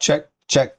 check, check.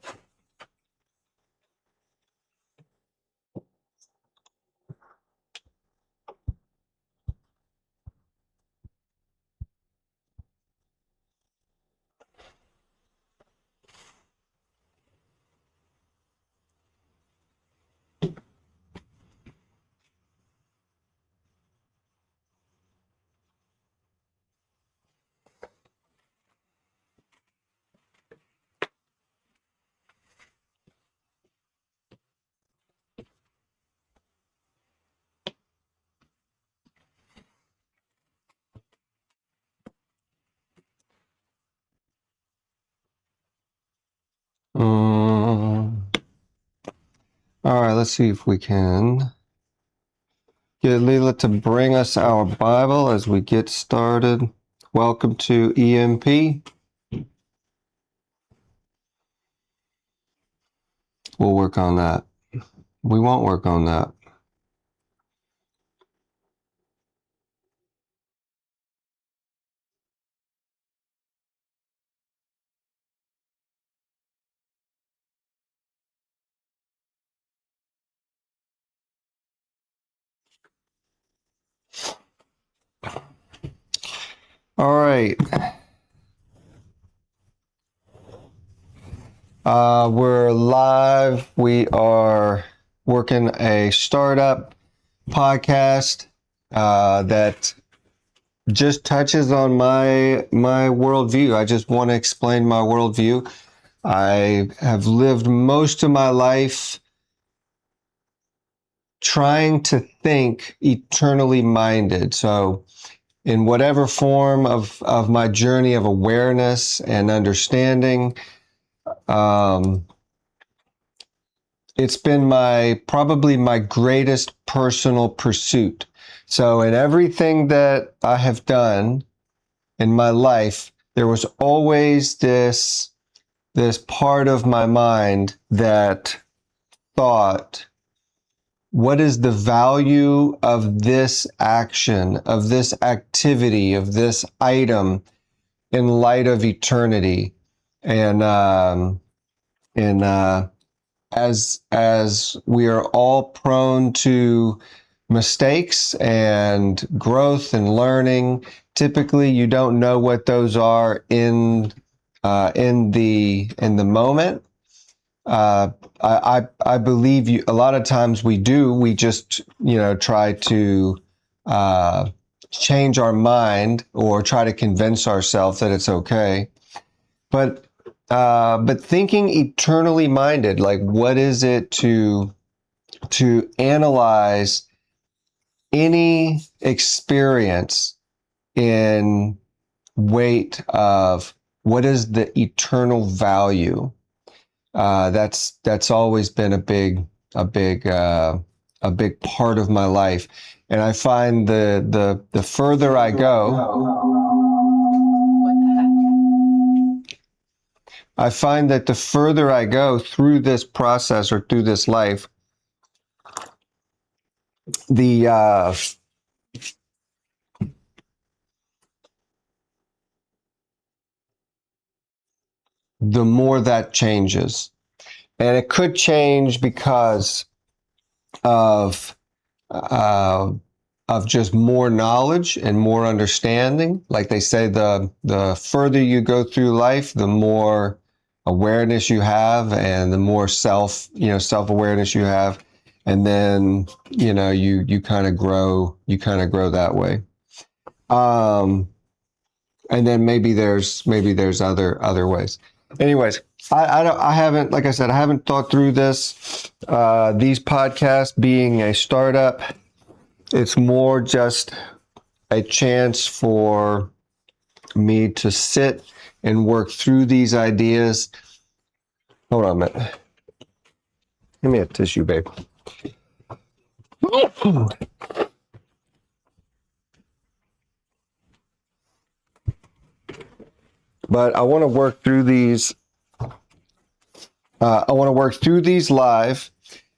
All right, let's see if we can get Leela to bring us our Bible as we get started. Welcome to EMP. We'll work on that. We won't work on that. All right. We're live. We are working a startup podcast that just touches on my worldview. I just want to explain my worldview. I have lived most of my life trying to think eternally minded. So in whatever form of my journey of awareness and understanding, it's been probably my greatest personal pursuit. So in everything that I have done in my life, there was always this part of my mind that thought, what is the value of this action, of this activity, of this item in light of eternity? And as we are all prone to mistakes and growth and learning, typically you don't know what those are in the moment. I believe a lot of times we do. We just try to change our mind or try to convince ourselves that it's okay. But thinking eternally minded, like what is it to analyze any experience in weight of what is the eternal value? That's always been a big part of my life, and I find the further I go. I find that the further I go through this process or through this life, the more that changes. And it could change because of just more knowledge and more understanding. Like they say, the further you go through life, the more awareness you have and the more self-awareness you have. And then, you kind of grow that way. And then maybe there's other ways. Anyways, I haven't, like I said, I haven't thought through this. These podcasts being a startup, it's more just a chance for me to sit and work through these ideas. Hold on a minute. Give me a tissue, babe. But I want to work through these. Live,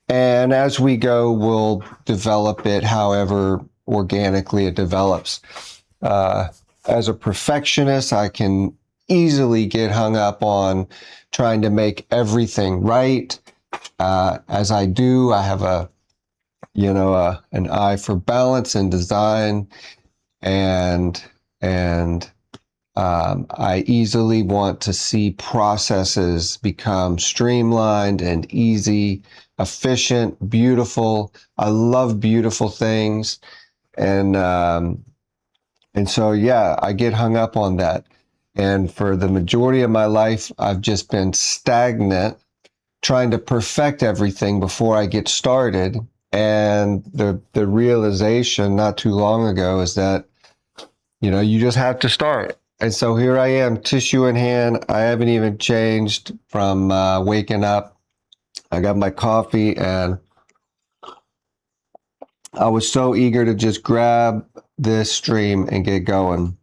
and as we go, we'll develop it however organically it develops. As a perfectionist, I can easily get hung up on trying to make everything right. As I do, I have an eye for balance and design, and I easily want to see processes become streamlined and easy, efficient, beautiful. I love beautiful things, and so yeah, I get hung up on that. And for the majority of my life, I've just been stagnant, trying to perfect everything before I get started. And the realization not too long ago is that, you just have to start. And so here I am, tissue in hand. I haven't even changed from waking up. I got my coffee, and I was so eager to just grab this stream and get going.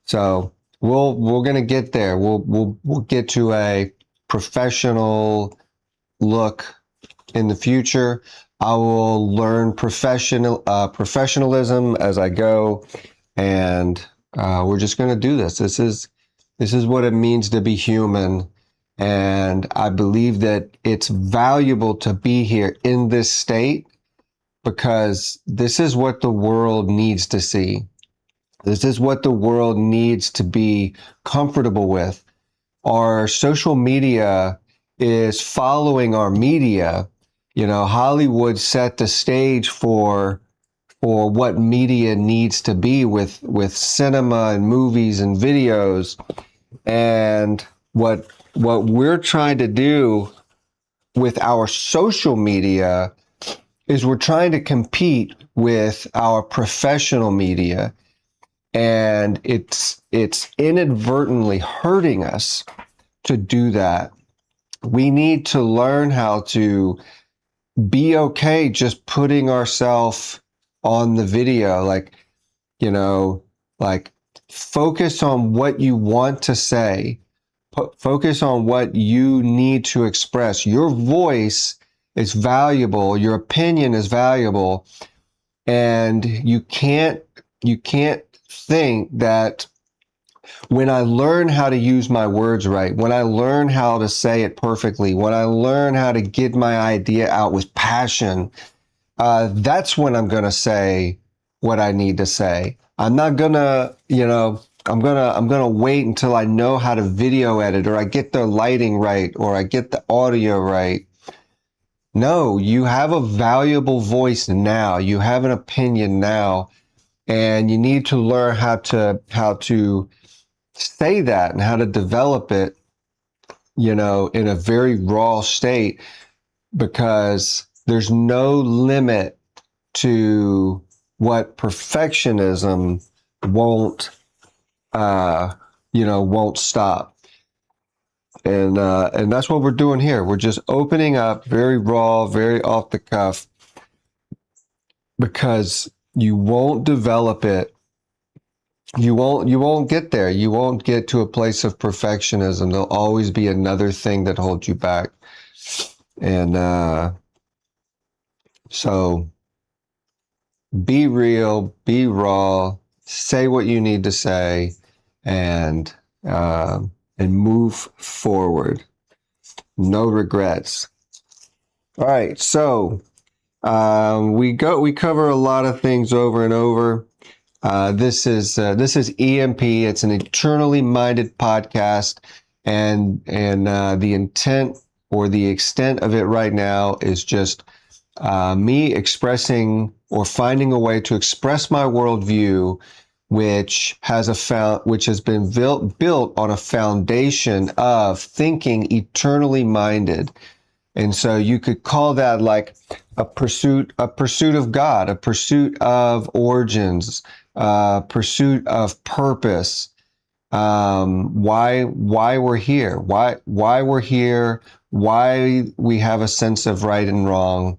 So we're gonna get there. We'll get to a professional look in the future. I will learn professionalism as I go, and we're just going to do this. This is what it means to be human, and I believe that it's valuable to be here in this state because this is what the world needs to see. This is what the world needs to be comfortable with. Our social media is following our media. Hollywood set the stage for what media needs to be with cinema and movies and videos. And what we're trying to do with our social media is we're trying to compete with our professional media, and it's inadvertently hurting us to do that. We need to learn how to be okay just putting ourselves on the video, like focus on what you want to say, focus on what you need to express. Your voice is valuable, your opinion is valuable, and you can't think that when I learn how to use my words right, when I learn how to say it perfectly, when I learn how to get my idea out with passion, that's when I'm going to say what I need to say. I'm not going to, I'm going to wait until I know how to video edit, or I get the lighting right, or I get the audio right. No, you have a valuable voice now. You have an opinion now, and you need to learn how to say that and how to develop it, in a very raw state, because there's no limit to what perfectionism won't stop. And that's what we're doing here. We're just opening up very raw, very off the cuff, because you won't develop it. You won't get there. You won't get to a place of perfectionism. There'll always be another thing that holds you back. And so be real, be raw, say what you need to say, and move forward. No regrets. All right, so we cover a lot of things over and over. This is EMP. It's an eternally minded podcast, and the intent or the extent of it right now is just me expressing or finding a way to express my worldview, which has been built on a foundation of thinking eternally minded. And so you could call that like a pursuit of God, a pursuit of origins, pursuit of purpose. Why we're here, why we're here, why we have a sense of right and wrong,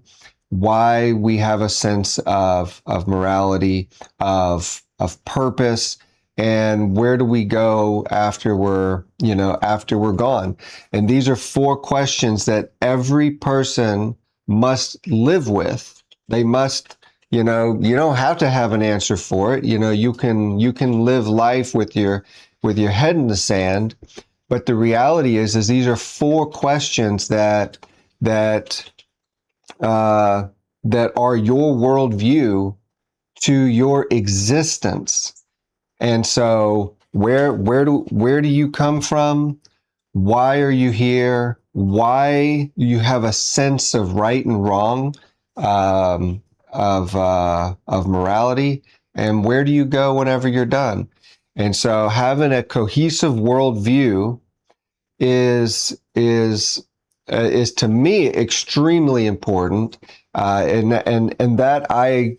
why we have a sense of morality, of purpose, and where do we go after we're gone. And these are 4 questions that every person must live with. They must You don't have to have an answer for it. You can live life with your head in the sand. But the reality is these are four questions that uh, that are your worldview to your existence. And so where do you come from? Why are you here? Why you have a sense of right and wrong, um, of morality, and where do you go whenever you're done? And so having a cohesive worldview is to me extremely important, and that I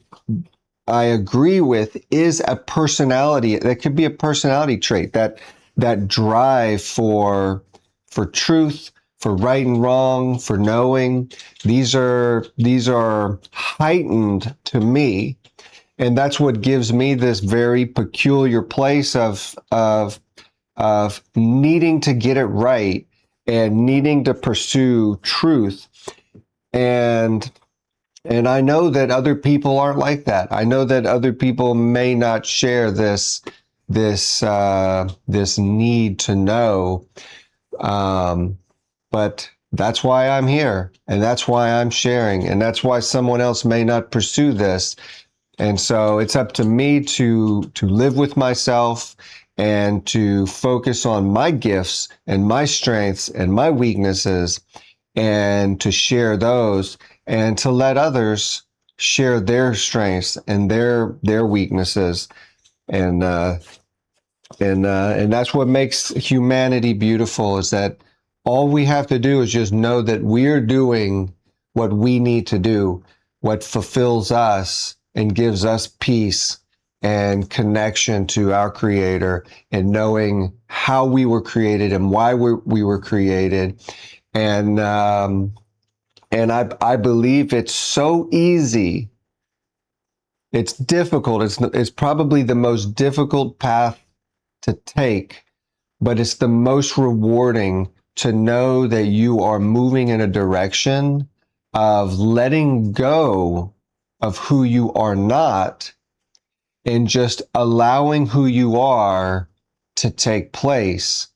agree with is a personality. That could be a personality trait, that drive for truth, for right and wrong, for knowing. These are heightened to me, and that's what gives me this very peculiar place of needing to get it right and needing to pursue truth. And I know that other people aren't like that. I know that other people may not share this need to know. But that's why I'm here, and that's why I'm sharing, and that's why someone else may not pursue this. And so it's up to me to live with myself and to focus on my gifts and my strengths and my weaknesses, and to share those, and to let others share their strengths and their weaknesses. And and that's what makes humanity beautiful, is that all we have to do is just know that we're doing what we need to do, what fulfills us and gives us peace and connection to our Creator, and knowing how we were created and why we were created. And I believe it's so easy. It's difficult. It's probably the most difficult path to take, but it's the most rewarding to know that you are moving in a direction of letting go of who you are not, and just allowing who you are to take place.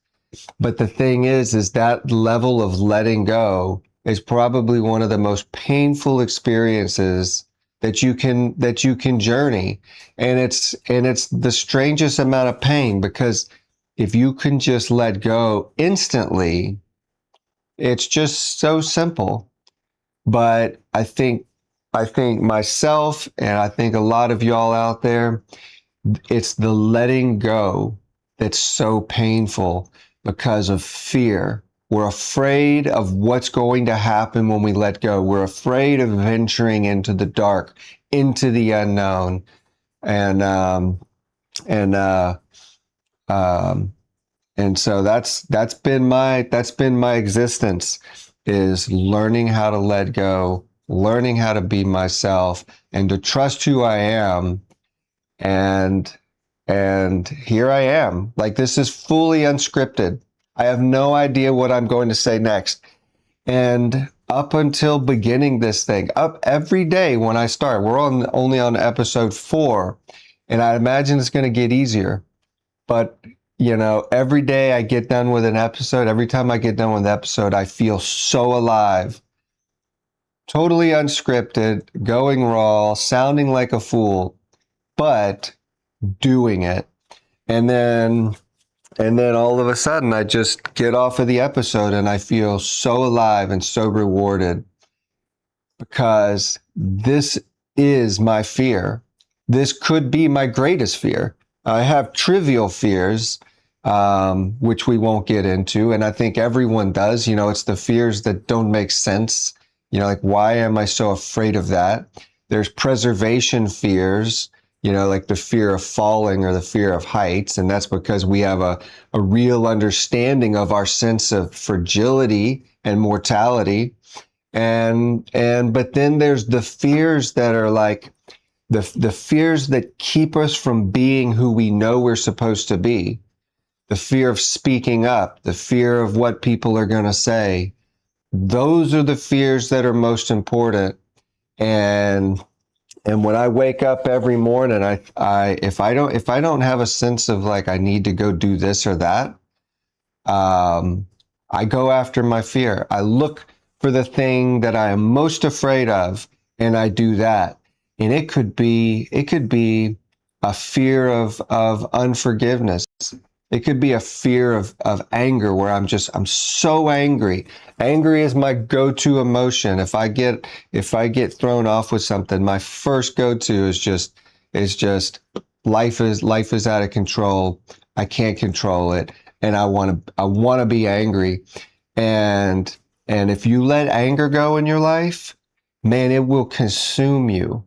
But the thing is that level of letting go is probably one of the most painful experiences that you can journey. And it's the strangest amount of pain, because if you can just let go instantly, it's just so simple. But I think myself, and I think a lot of y'all out there, it's the letting go that's so painful because of fear. We're afraid of what's going to happen when we let go. We're afraid of venturing into the dark, into the unknown. And and uh, um, and so that's been my existence, is learning how to let go, learning how to be myself, and to trust who I am. And here I am. Like, this is fully unscripted. I have no idea what I'm going to say next. And up until beginning this thing, up every day when I start, we're only on episode 4, and I imagine it's going to get easier. But every day I get done with an episode, every time I get done with an episode, I feel so alive, totally unscripted, going raw, sounding like a fool, but doing it. And then all of a sudden I just get off of the episode and I feel so alive and so rewarded, because this is my fear. This could be my greatest fear. I have trivial fears, which we won't get into, and I think everyone does. It's the fears that don't make sense. Like, why am I so afraid of that? There's preservation fears, like the fear of falling or the fear of heights. And that's because we have a real understanding of our sense of fragility and mortality. But then there's the fears that are like the fears that keep us from being who we know we're supposed to be. The fear of speaking up, the fear of what people are going to say. Those are the fears that are most important. And And when I wake up every morning, if I don't have a sense of like I need to go do this or that, um, I go after my fear. I look for the thing that I am most afraid of, and I do that. And it could be a fear of unforgiveness. It could be a fear of anger where I'm so angry. Angry is my go-to emotion. If I get thrown off with something, my first go-to is just life is out of control. I can't control it, and I want to be angry. And and if you let anger go in your life, man, it will consume you.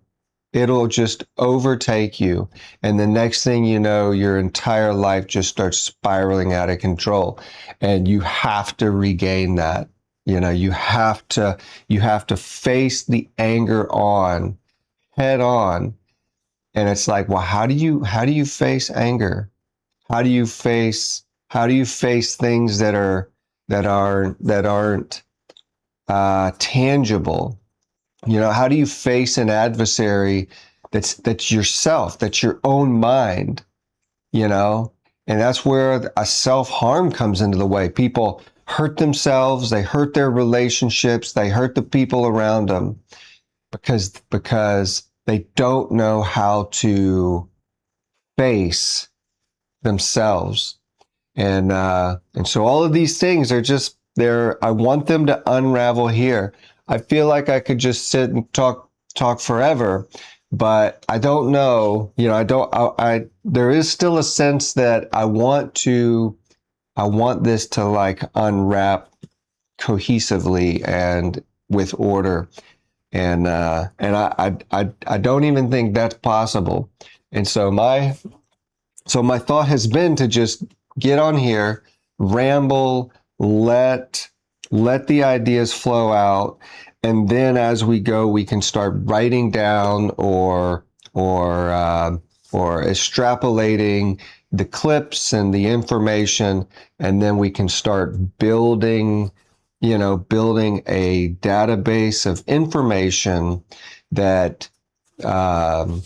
It'll just overtake you. And the next thing you know, your entire life just starts spiraling out of control. And you have to regain that. You have to face the anger on head on. And it's like, well, how do you face anger? How do you face things that aren't tangible? How do you face an adversary that's yourself, that's your own mind, you know? And that's where a self-harm comes into the way. People hurt themselves, they hurt their relationships, they hurt the people around them because they don't know how to face themselves. And so all of these things are just there. I want them to unravel here. I feel like I could just sit and talk forever, but I don't know. I don't. There is still a sense that I want this to like unwrap cohesively and with order, and I don't even think that's possible. And so my thought has been to just get on here, ramble, let the ideas flow out, and then as we go, we can start writing down or extrapolating the clips and the information, and then we can start building a database of information that um,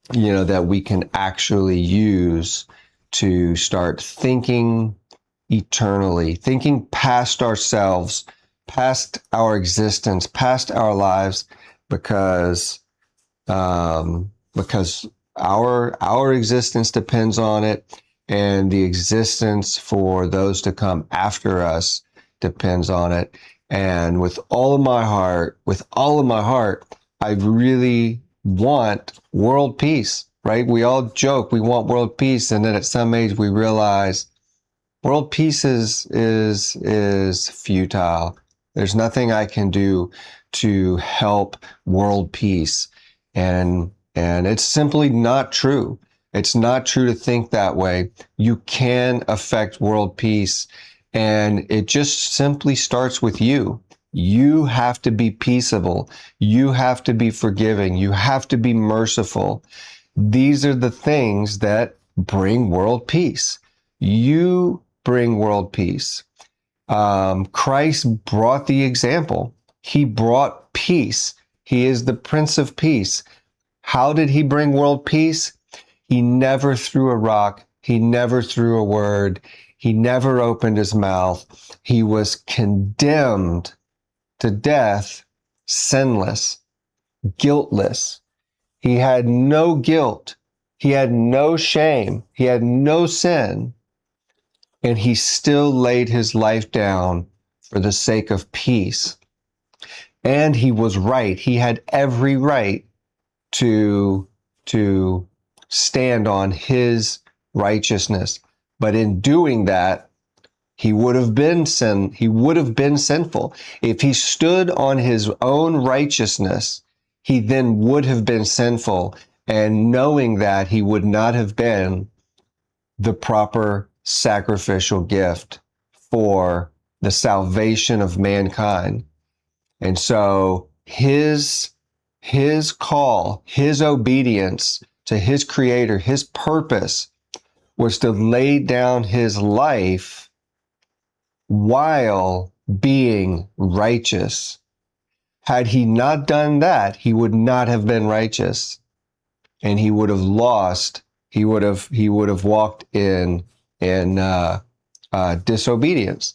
that we can actually use to start thinking eternally, thinking past ourselves, past our existence, past our lives, because our existence depends on it, and the existence for those to come after us depends on it. And with all of my heart, I really want world peace, right? We all joke we want world peace, and then at some age we realize world peace is futile. There's nothing I can do to help world peace, and it's simply not true. It's not true to think that way. You can affect world peace, and it just simply starts with you. You have to be peaceable. You have to be forgiving. You have to be merciful. These are the things that bring world peace. You bring world peace. Christ brought the example. He brought peace. He is the Prince of Peace. How did he bring world peace? He never threw a rock. He never threw a word. He never opened his mouth. He was condemned to death, sinless, guiltless. He had no guilt. He had no shame. He had no sin. And he still laid his life down for the sake of peace. And he was right. He had every right to stand on his righteousness. But in doing that, he would have been sinful. If he stood on his own righteousness, he then would have been sinful. And knowing that, he would not have been the proper sacrificial gift for the salvation of mankind. And so his call, his obedience to his creator, his purpose was to lay down his life while being righteous. Had he not done that, he would not have been righteous. and he would have lost. He would have walked in disobedience.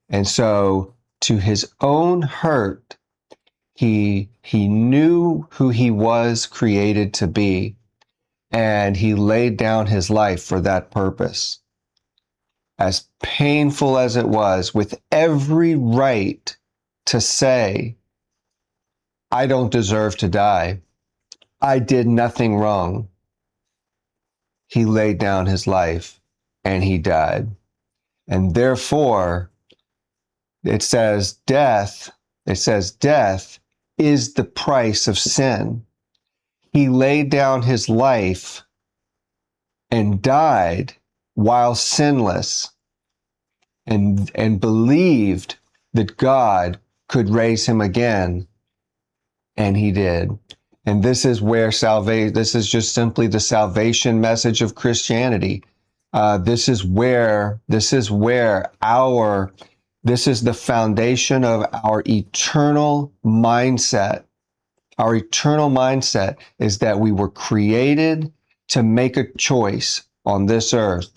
And so, to his own hurt, he knew who he was created to be, and he laid down his life for that purpose. As painful as it was, with every right to say, I don't deserve to die. I did nothing wrong. He laid down his life and he died. And therefore, it says death is the price of sin. He laid down his life and died while sinless, and believed that God could raise him again, and he did. And this is where this is just simply the salvation message of Christianity. This is the foundation of our eternal mindset. Our eternal mindset is that we were created to make a choice on this earth.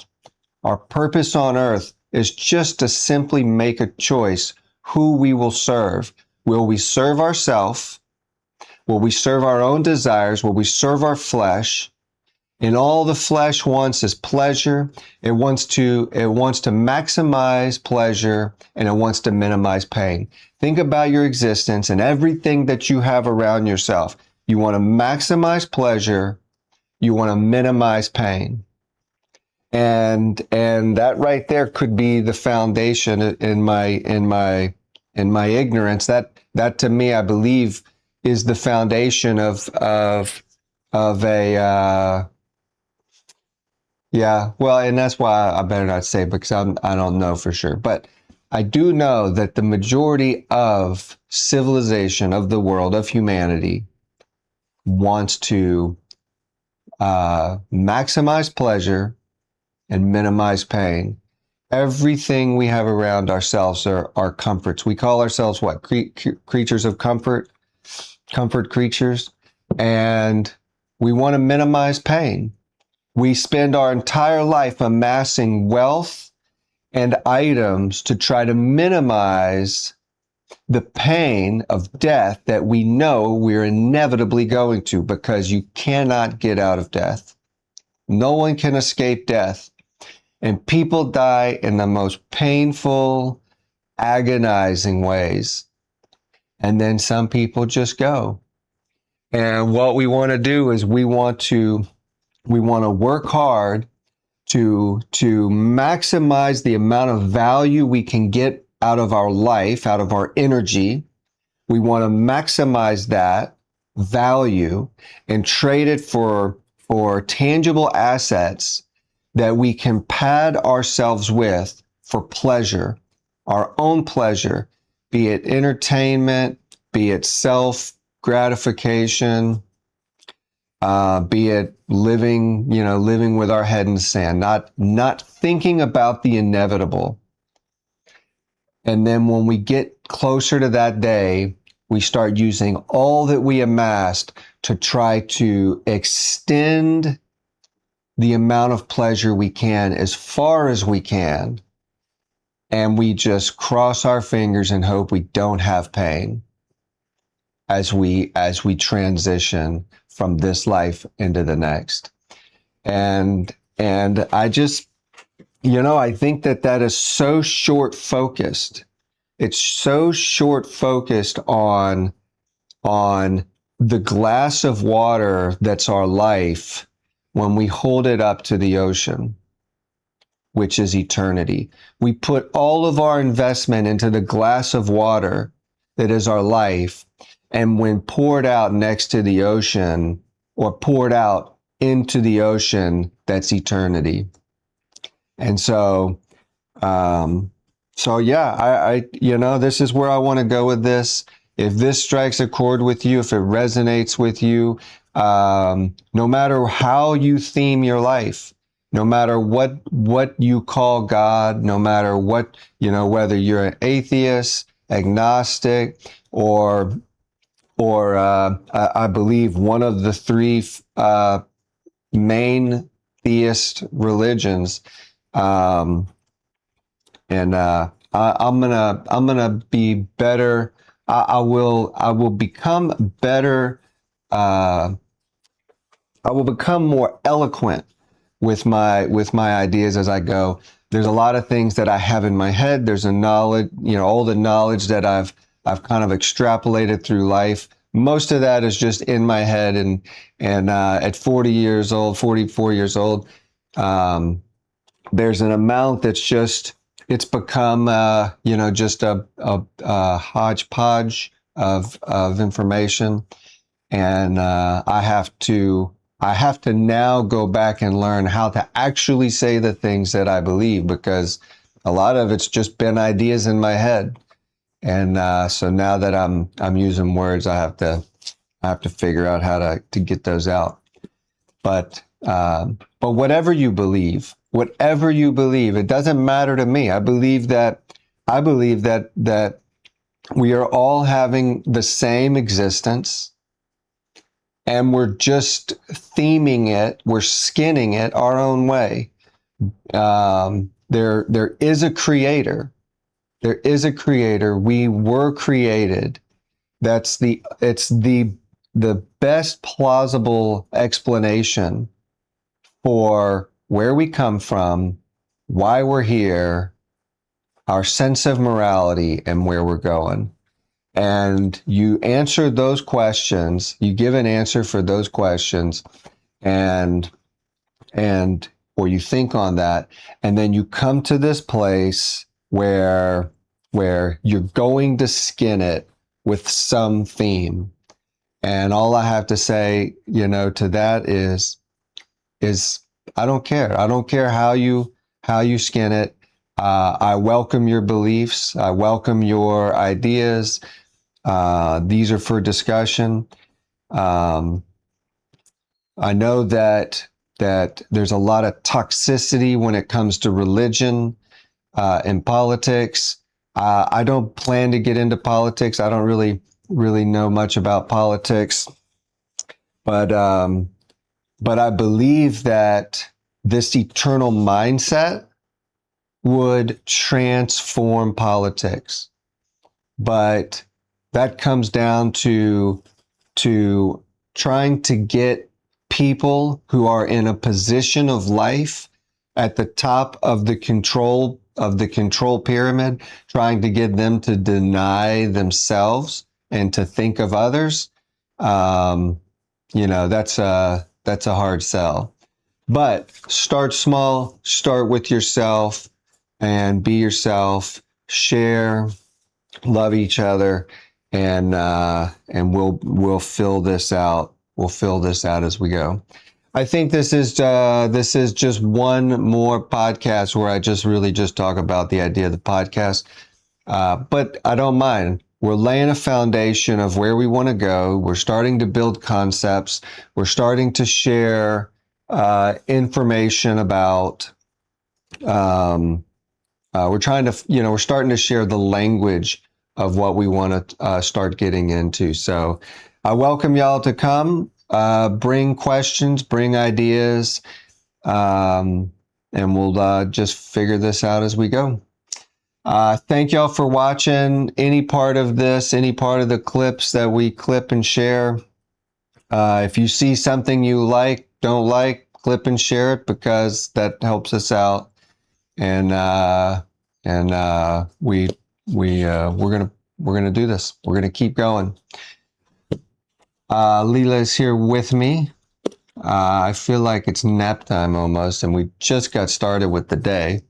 Our purpose on earth is just to simply make a choice who we will serve. Will we serve ourselves? Will we serve our own desires? Will we serve our flesh? And all the flesh wants is pleasure. It wants to maximize pleasure, and it wants to minimize pain. Think about your existence and everything that you have around yourself. You want to maximize pleasure. You want to minimize pain. And that right there could be the foundation in my ignorance. That to me, I believe, is the foundation of a yeah. Well, and that's why I better not say, because I don't know for sure, but I do know that the majority of civilization, of the world, of humanity, wants to maximize pleasure and minimize pain. Everything we have around ourselves are comforts. We call ourselves what? Creatures of comfort creatures. And we want to minimize pain. We spend our entire life amassing wealth and items to try to minimize the pain of death that we know we're inevitably going to, because you cannot get out of death. No one can escape death. And people die in the most painful, agonizing ways. And then some people just go. And what we want to do is we want to work hard to maximize the amount of value we can get out of our life, out of our energy. We want to maximize that value and trade it for tangible assets that we can pad ourselves with for pleasure, our own pleasure, be it entertainment, be it self-gratification, be it living with our head in the sand, not thinking about the inevitable. And then when we get closer to that day, we start using all that we amassed to try to extend the amount of pleasure we can as far as we can. And we just cross our fingers and hope we don't have pain as we transition from this life into the next. And I just, I think that is so short focused. It's so short focused on the glass of water that's our life when we hold it up to the ocean, which is eternity. We put all of our investment into the glass of water that is our life, and when poured out next to the ocean, or poured out into the ocean, that's eternity. And so, yeah, this is where I want to go with this. If this strikes a chord with you, if it resonates with you, no matter how you theme your life, no matter what you call God, no matter whether you're an atheist, agnostic, or or I believe one of the three main theist religions. I'm gonna be better. I will become better. I will become more eloquent with my ideas as I go. There's a lot of things that I have in my head. There's a knowledge, all the knowledge that I've kind of extrapolated through life. Most of that is just in my head, and at 40 years old, 44 years old, there's an amount that's just it's become just a hodgepodge of information, and I have to now go back and learn how to actually say the things that I believe, because a lot of it's just been ideas in my head. And so now that I'm using words, I have to figure out how to get those out. But whatever you believe, it doesn't matter to me. I believe that we are all having the same existence, and we're just theming it, we're skinning it our own way. There is a creator. There is a creator. We were created. It's the best plausible explanation for where we come from, why we're here, our sense of morality, and where we're going. And you answer those questions, you give an answer for those questions, or you think on that, and then you come to this place where you're going to skin it with some theme. And all I have to say, to that is I don't care. I don't care how you skin it. I welcome your beliefs. I welcome your ideas. These are for discussion. I know that there's a lot of toxicity when it comes to religion and politics. I don't plan to get into politics. I don't really know much about politics, but I believe that this eternal mindset would transform politics. But that comes down to trying to get people who are in a position of life at the top of the control pyramid, trying to get them to deny themselves and to think of others. That's a hard sell. But start small, start with yourself, and be yourself, share, love each other, and we'll fill this out. We'll fill this out as we go. I think this is just one more podcast where I just talk about the idea of the podcast. But I don't mind. We're laying a foundation of where we want to go. We're starting to build concepts. We're starting to share information about. We're starting to share the language of what we want to start getting into. So I welcome y'all to come, bring questions, bring ideas, and we'll just figure this out as we go. Thank y'all for watching any part of this, any part of the clips that we clip and share. If you see something you don't like, clip and share it, because that helps us out. And we're gonna do this. We're gonna keep going. Leela is here with me. I feel like it's nap time almost, and we just got started with the day.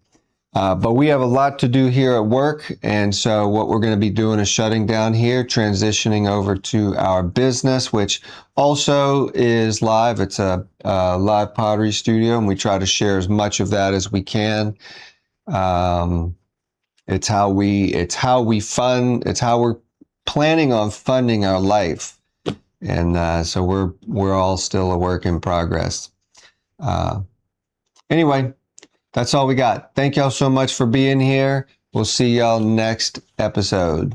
But we have a lot to do here at work, and so what we're going to be doing is shutting down here, transitioning over to our business, which also is live. It's a live pottery studio, and we try to share as much of that as we can. It's how we're planning on funding our life, and so we're all still a work in progress. Anyway. That's all we got. Thank y'all so much for being here. We'll see y'all next episode.